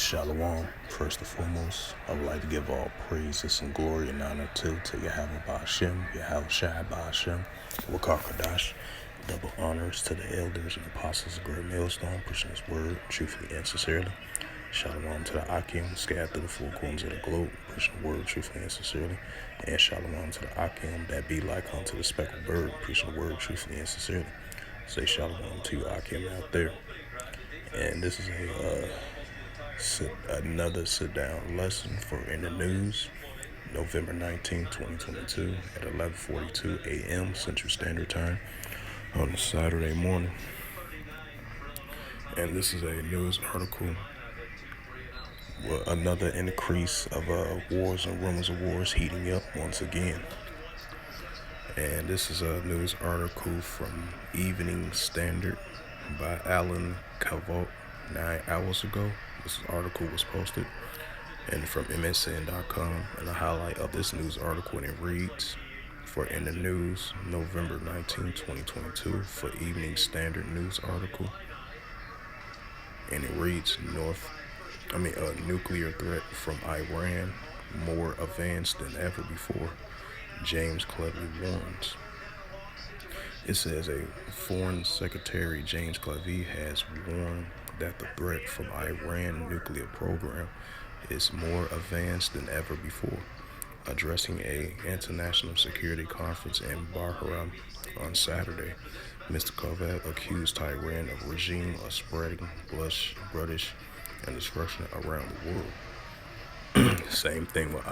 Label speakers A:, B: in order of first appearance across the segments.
A: Shalom. First and foremost, I would like to give all praises and glory and honor to Yahweh Ba'ashem, Yahweh Shai Ba'ashem, Wakar Kadash. Double honors to the elders and apostles of Great Millstone, pushing his word truthfully and sincerely. Shalom to the Akim, scattered through the four corners of the globe, pushing the word truthfully and sincerely. And shalom to the Akim that be like unto the speckled bird, preaching the word truthfully and sincerely. Say shalom to you Akim out there. And this is another sit-down lesson for In the News, November 19, 2022 at 11:42 a.m. Central Standard Time on a Saturday morning. And this is a news article. Another increase of wars and rumors of wars heating up once again. And this is a news article from Evening Standard by Alan Cavalt 9 hours ago. This article was posted, and from MSN.com, and a highlight of this news article, and it reads, for In the News, November 19, 2022, for Evening Standard news article, and it reads, nuclear threat from Iran, more advanced than ever before, James Cleverly warns. It says a Foreign Secretary James Cleverly has warned that the threat from Iran nuclear program is more advanced than ever before. Addressing a international security conference in Bahrain on Saturday, Mr. Cleverly accused Tehran of regime of spreading bloodshed and destruction around the world. Same thing with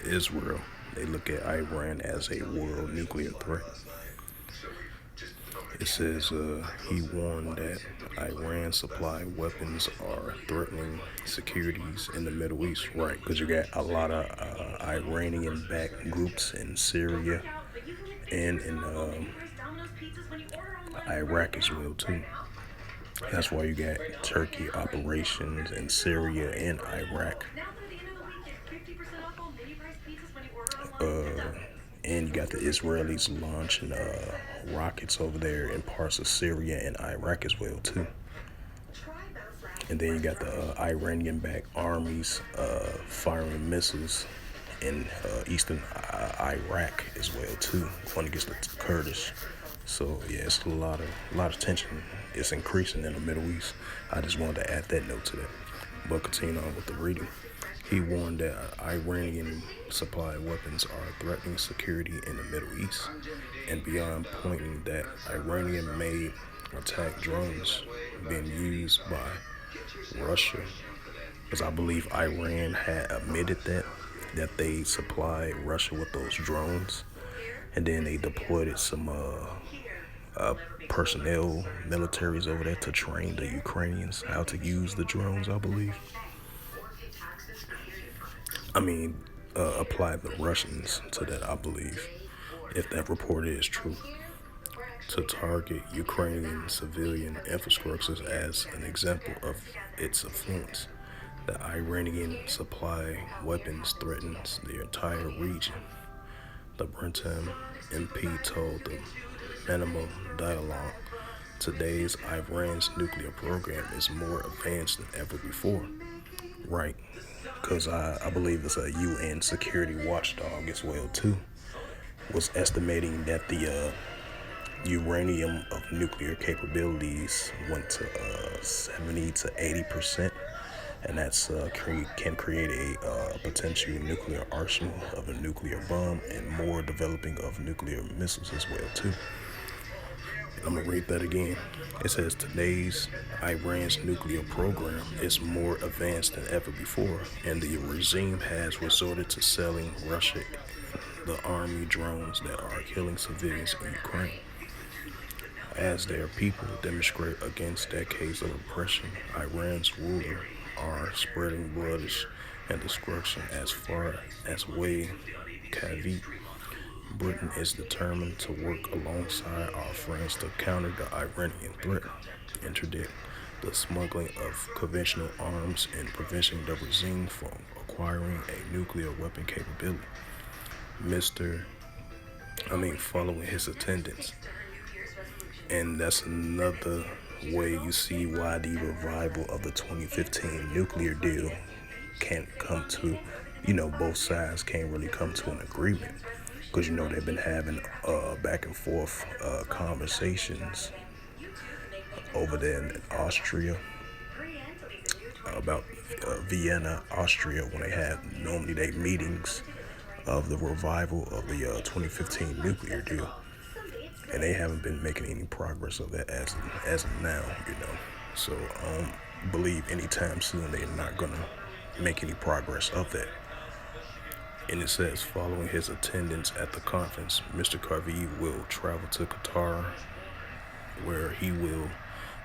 A: Israel. They look at Iran as a world nuclear threat. It says he warned that Iran supply weapons are threatening securities in the Middle East, right? Because you got a lot of Iranian-backed groups in Syria and in Iraq as well too. That's why you got Turkey operations in Syria and Iraq. And you got the Israelis launching rockets over there in parts of Syria and Iraq as well too. And then you got the Iranian-backed armies firing missiles in eastern Iraq as well too, going against the Kurdish. So yeah, it's a lot of tension. It's increasing in the Middle East. I just wanted to add that note to that. But continue on with the reading. He warned that Iranian supply weapons are threatening security in the Middle East and beyond, pointing that Iranian-made attack drones being used by Russia. Because I believe Iran had admitted that they supplied Russia with those drones, and then they deployed some personnel, militaries over there to train the Ukrainians how to use the drones, I believe. Apply the Russians to that, I believe, if that report is true, to target Ukrainian civilian infrastructures as an example of its influence. The Iranian supply weapons threatens the entire region. The Brenton MP told the Minimum Dialogue, today's Iran's nuclear program is more advanced than ever before. Right, because I believe it's a UN security watchdog as well too, was estimating that the uranium of nuclear capabilities went to 70 to 80%, and that's can create a potential nuclear arsenal of a nuclear bomb and more developing of nuclear missiles as well too. I'm going to read that again. It says today's Iran's nuclear program is more advanced than ever before, and the regime has resorted to selling Russia the army drones that are killing civilians in Ukraine. As their people demonstrate against decades of oppression, Iran's rulers are spreading bloodshed and destruction as far as way Kavit. Britain is determined to work alongside our friends to counter the Iranian threat, interdict the smuggling of conventional arms, and preventing the regime from acquiring a nuclear weapon capability. Following his attendance. And that's another where you see why the revival of the 2015 nuclear deal can't come to, both sides can't really come to an agreement. Because, they've been having back and forth conversations over there in Austria about Vienna, Austria, when they have normally they meetings of the revival of the 2015 nuclear deal, and they haven't been making any progress of that as of now. So I don't believe anytime soon they're not gonna make any progress of that. And it says, following his attendance at the conference, Mr. Karvi will travel to Qatar, where he will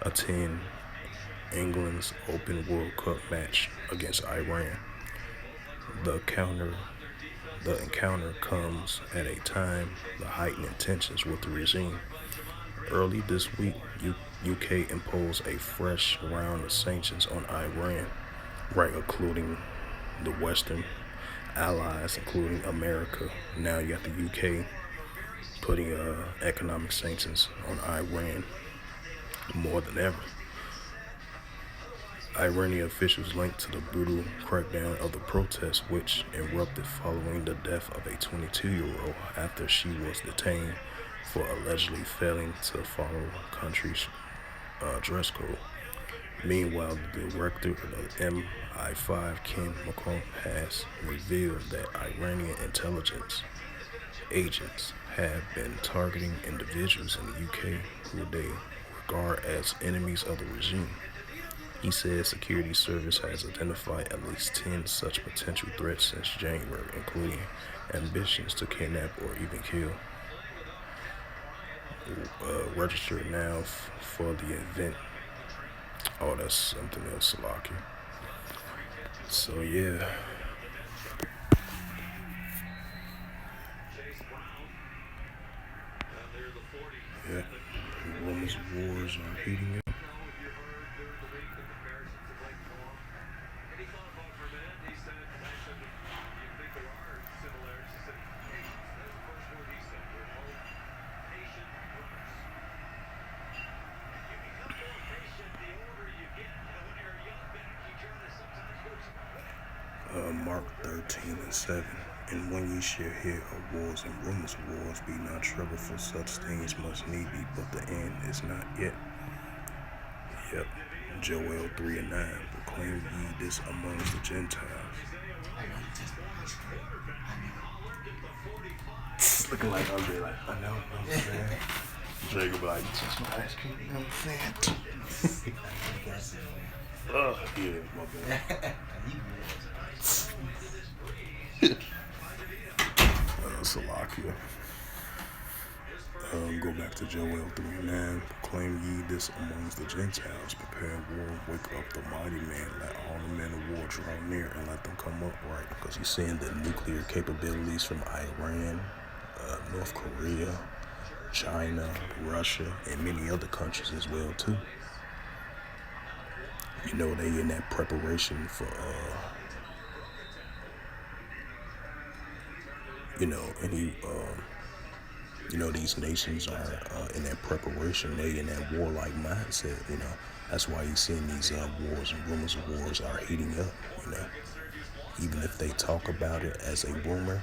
A: attend England's Open World Cup match against Iran. The encounter comes at a time the heightened tensions with the regime. Early this week, UK imposed a fresh round of sanctions on Iran, right, including the Western allies, including America. Now you got the UK putting economic sanctions on Iran more than ever. Iranian officials linked to the brutal crackdown of the protests, which erupted following the death of a 22-year-old after she was detained for allegedly failing to follow country's dress code. Meanwhile, the director of MI5, Ken McCrum, has revealed that Iranian intelligence agents have been targeting individuals in the UK who they regard as enemies of the regime. He says security service has identified at least 10 such potential threats since January, including ambitions to kidnap or even kill. Register now for the event. Oh, that's something else, Salaki. So, yeah. Yeah. Rumors of wars are heating up. Mark 13:7. And when ye shall hear of wars and rumors of wars, be not troubled, for such things must need be, but the end is not yet. Yep. Joel 3:9. Proclaim ye this amongst the Gentiles. Looking like Andre, like, I know what I'm saying. Drake will be like, just my ice cream, you know what I'm saying? Yeah, my bad. Salakia. Go back to Joel 3:9. Proclaim ye this amongst the Gentiles. Prepare war, wake up the mighty man. Let all the men of war draw near and let them come upright. Because he's seeing the nuclear capabilities from Iran, North Korea, China, Russia, and many other countries as well too. They in that preparation for these nations are in that preparation. They in that warlike mindset. That's why you're seeing these wars and rumors of wars are heating up. Even if they talk about it as a rumor,